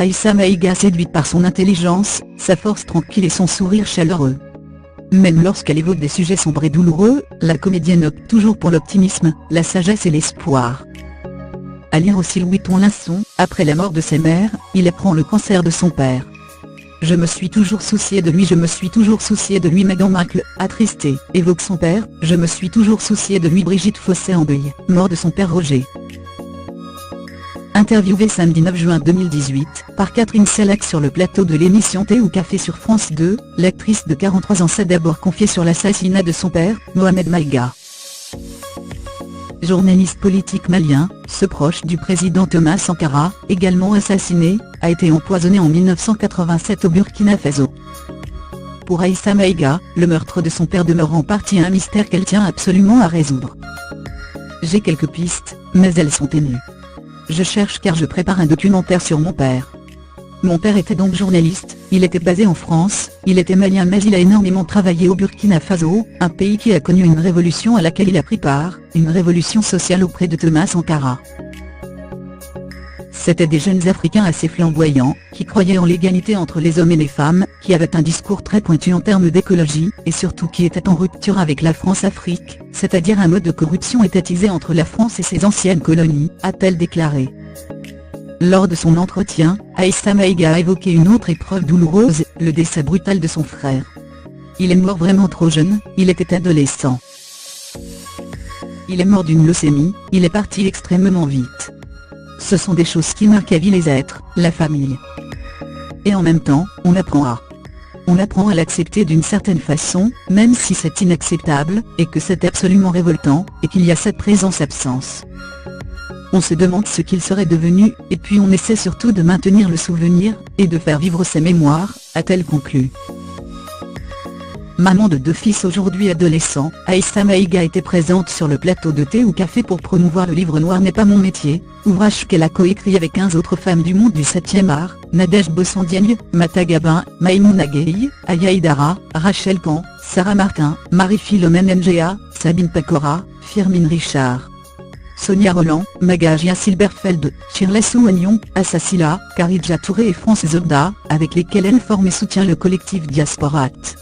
Aïssa Maïga séduite par son intelligence, sa force tranquille et son sourire chaleureux. Même lorsqu'elle évoque des sujets sombres et douloureux, la comédienne opte toujours pour l'optimisme, la sagesse et l'espoir. À lire aussi Louis Tonlinson, après la mort de sa mère, il apprend le cancer de son père. Je me suis toujours soucié de lui, je me suis toujours soucié de lui. Meghan Markle, attristé, évoque son père, je me suis toujours soucié de lui. Brigitte Fossé en deuil, mort de son père Roger. Interviewée samedi 9 juin 2018, par Catherine Sellac sur le plateau de l'émission Thé ou Café sur France 2, l'actrice de 43 ans s'est d'abord confiée sur l'assassinat de son père, Mohamed Maïga. Journaliste politique malien, ce proche du président Thomas Sankara, également assassiné, a été empoisonné en 1987 au Burkina Faso. Pour Aïssa Maïga, le meurtre de son père demeure en partie un mystère qu'elle tient absolument à résoudre. J'ai quelques pistes, mais elles sont ténues. Je cherche car je prépare un documentaire sur mon père. Mon père était donc journaliste, il était basé en France, il était malien mais il a énormément travaillé au Burkina Faso, un pays qui a connu une révolution à laquelle il a pris part, une révolution sociale auprès de Thomas Sankara. C'étaient des jeunes Africains assez flamboyants, qui croyaient en l'égalité entre les hommes et les femmes, qui avaient un discours très pointu en termes d'écologie, et surtout qui étaient en rupture avec la France-Afrique, c'est-à-dire un mode de corruption étatisé entre la France et ses anciennes colonies, a-t-elle déclaré. Lors de son entretien, Aïssa Maïga a évoqué une autre épreuve douloureuse, le décès brutal de son frère. Il est mort vraiment trop jeune, il était adolescent. Il est mort d'une leucémie, il est parti extrêmement vite. Ce sont des choses qui marquent à vie les êtres, la famille. Et en même temps, on apprend à l'accepter d'une certaine façon, même si c'est inacceptable, et que c'est absolument révoltant, et qu'il y a cette présence-absence. On se demande ce qu'il serait devenu, et puis on essaie surtout de maintenir le souvenir, et de faire vivre ses mémoires, a-t-elle conclu. Maman de 2 fils aujourd'hui adolescents, Aïssa Maïga était présente sur le plateau de Thé ou Café pour promouvoir le livre Noir n'est pas mon métier, ouvrage qu'elle a coécrit avec 15 autres femmes du monde du 7e art, Nadège Bossondiagne, Mata Gabin, Maïmouna Gueye, Aya Idara, Rachel Kahn, Sarah Martin, Marie-Philomène Nga, Sabine Pecora, Firmin Richard, Sonia Roland, Magagia Silberfeld, Shirley Souagnon, Assassila, Karidja Touré et France Zobda, avec lesquels elle forme et soutient le collectif Diasporate.